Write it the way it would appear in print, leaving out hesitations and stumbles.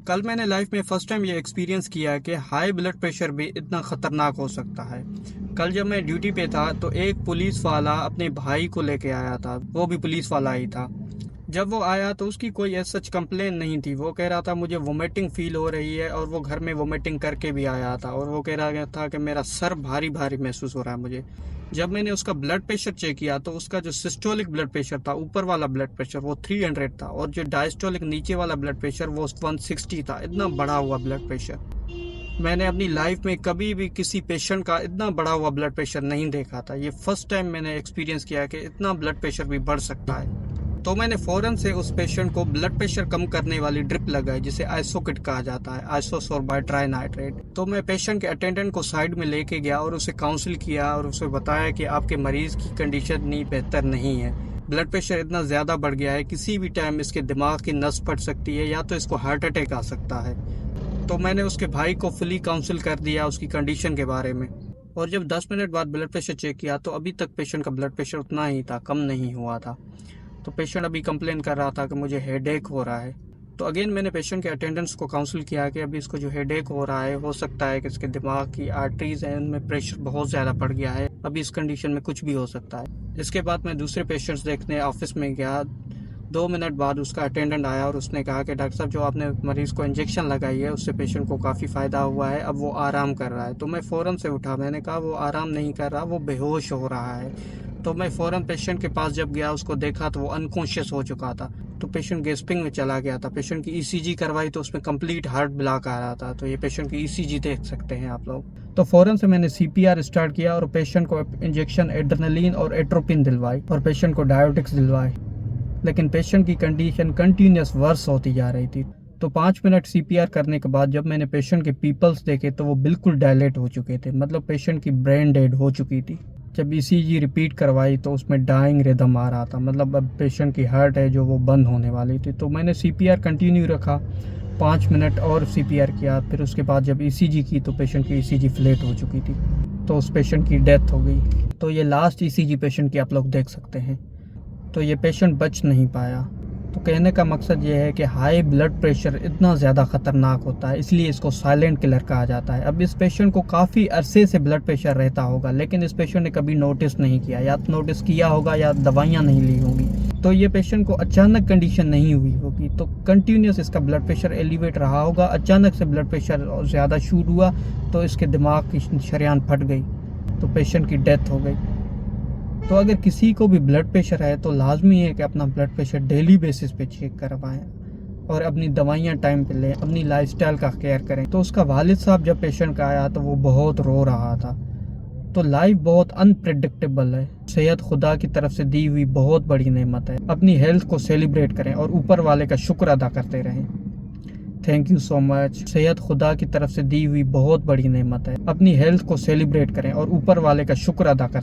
कल मैंने लाइफ में फ़र्स्ट टाइम ये एक्सपीरियंस किया कि हाई ब्लड प्रेशर भी इतना ख़तरनाक हो सकता है। कल जब मैं ड्यूटी पे था तो एक पुलिस वाला अपने भाई को लेके आया था, वो भी पुलिस वाला ही था। जब वो आया तो उसकी कोई ऐसा सच कंप्लेन नहीं थी। वो कह रहा था मुझे वोमिटिंग फील हो रही है, और वो घर में वोमिटिंग करके भी आया था, और वो कह रहा था कि मेरा सर भारी भारी महसूस हो रहा है मुझे। जब मैंने उसका ब्लड प्रेशर चेक किया तो उसका जो सिस्टोलिक ब्लड प्रेशर था, ऊपर वाला ब्लड प्रेशर, वो 300 था, और जो डायस्टोलिक नीचे वाला ब्लड प्रेशर वो 160 था। इतना बढ़ा हुआ ब्लड प्रेशर मैंने अपनी लाइफ में कभी भी किसी पेशेंट का इतना बढ़ा हुआ ब्लड प्रेशर नहीं देखा था। ये फर्स्ट टाइम मैंने एक्सपीरियंस किया कि इतना ब्लड प्रेशर भी बढ़ सकता है। तो मैंने फ़ौरन से उस पेशेंट को ब्लड प्रेशर कम करने वाली ड्रिप लगाई, जिसे आइसोकिट कहा जाता है, आइसोसोर्बाइट ट्राइनाइट्रेट। तो मैं पेशेंट के अटेंडेंट को साइड में लेके गया और उसे काउंसिल किया और उसे बताया कि आपके मरीज़ की कंडीशन नहीं बेहतर नहीं है। ब्लड प्रेशर इतना ज़्यादा बढ़ गया है, किसी भी टाइम इसके दिमाग की नस फट सकती है या तो इसको हार्ट अटैक आ सकता है। तो मैंने उसके भाई को फुली काउंसिल कर दिया उसकी कंडीशन के बारे में। और जब 10 मिनट बाद ब्लड प्रेशर चेक किया तो अभी तक पेशेंट का ब्लड प्रेशर उतना ही था, कम नहीं हुआ था। तो पेशेंट अभी कंप्लेन कर रहा था कि मुझे हेडेक हो रहा है। तो अगेन मैंने पेशेंट के अटेंडेंट्स को काउंसिल किया कि अभी इसको जो हेडेक हो रहा है, हो सकता है कि इसके दिमाग की आर्टरीज हैं उनमें प्रेशर बहुत ज़्यादा बढ़ गया है, अभी इस कंडीशन में कुछ भी हो सकता है। इसके बाद मैं दूसरे पेशेंट्स देखने ऑफिस में गया। 2 मिनट बाद उसका अटेंडेंट आया और उसने कहा कि डॉक्टर साहब, जो आपने मरीज़ को इंजेक्शन लगाई है उससे पेशेंट को काफ़ी फ़ायदा हुआ है, अब वो आराम कर रहा है। तो मैं फ़ौरन से उठा, मैंने कहा वो आराम नहीं कर रहा, वो बेहोश हो रहा है। तो मैं फ़ौरन पेशेंट के पास जब गया, उसको देखा तो वो अनकॉन्शियस हो चुका था। तो पेशेंट गैस्पिंग में चला गया था। पेशेंट की ईसीजी करवाई तो उसमें कंप्लीट हार्ट ब्लॉक आ रहा था। तो ये पेशेंट की ईसीजी देख सकते हैं आप लोग। तो फ़ौरन से मैंने सीपीआर स्टार्ट किया और पेशेंट को इंजेक्शन एड्रेनलिन और एट्रोपिन दिलवाई और पेशेंट को डायोटिक्स दिलवाए। लेकिन पेशेंट की कंडीशन कंटिन्यूस वर्स होती जा रही थी। तो 5 मिनट सीपीआर करने के बाद जब मैंने पेशेंट के पीपल्स देखे तो वो बिल्कुल डायलेट हो चुके थे, मतलब पेशेंट की ब्रेन डेड हो चुकी थी। जब ईसीजी रिपीट करवाई तो उसमें डाइंग रिदम आ रहा था, मतलब अब पेशेंट की हार्ट है जो वो बंद होने वाली थी। तो मैंने सीपीआर कंटिन्यू रखा, 5 मिनट और सीपीआर किया। फिर उसके बाद जब ईसीजी की तो पेशेंट की ईसीजी फ्लैट हो चुकी थी, तो उस पेशेंट की डेथ हो गई। तो ये लास्ट ईसीजी पेशेंट की आप लोग देख सकते हैं। तो ये पेशेंट बच नहीं पाया। तो कहने का मकसद ये है कि हाई ब्लड प्रेशर इतना ज़्यादा ख़तरनाक होता है, इसलिए इसको साइलेंट किलर कहा जाता है। अब इस पेशेंट को काफ़ी अरसे से ब्लड प्रेशर रहता होगा, लेकिन इस पेशेंट ने कभी नोटिस नहीं किया, या तो नोटिस किया होगा या दवाइयाँ नहीं ली होंगी। तो ये पेशेंट को अचानक कंडीशन नहीं हुई होगी, तो कंटिन्यूस इसका ब्लड प्रेशर एलिवेट रहा होगा। अचानक से ब्लड प्रेशर ज़्यादा शूट हुआ तो इसके दिमाग की शरेयान फट गई, तो पेशेंट की डेथ हो गई। तो अगर किसी को भी ब्लड प्रेशर है तो लाजमी है कि अपना ब्लड प्रेशर डेली बेसिस पे चेक करवाएं और अपनी दवाइयाँ टाइम पे लें, अपनी लाइफस्टाइल का केयर करें। तो उसका वालिद साहब जब पेशेंट का आया तो वो बहुत रो रहा था। तो लाइफ बहुत अनप्रेडिक्टेबल है। सेहत खुदा की तरफ से दी हुई बहुत बड़ी नेमत है। अपनी हेल्थ को सेलिब्रेट करें और ऊपर वाले का शुक्र अदा करते रहें। Thank you so much. सेहत खुदा की तरफ से दी हुई बहुत बड़ी नेमत है। अपनी हेल्थ को सेलिब्रेट करें और ऊपर वाले का शुक्र अदा करते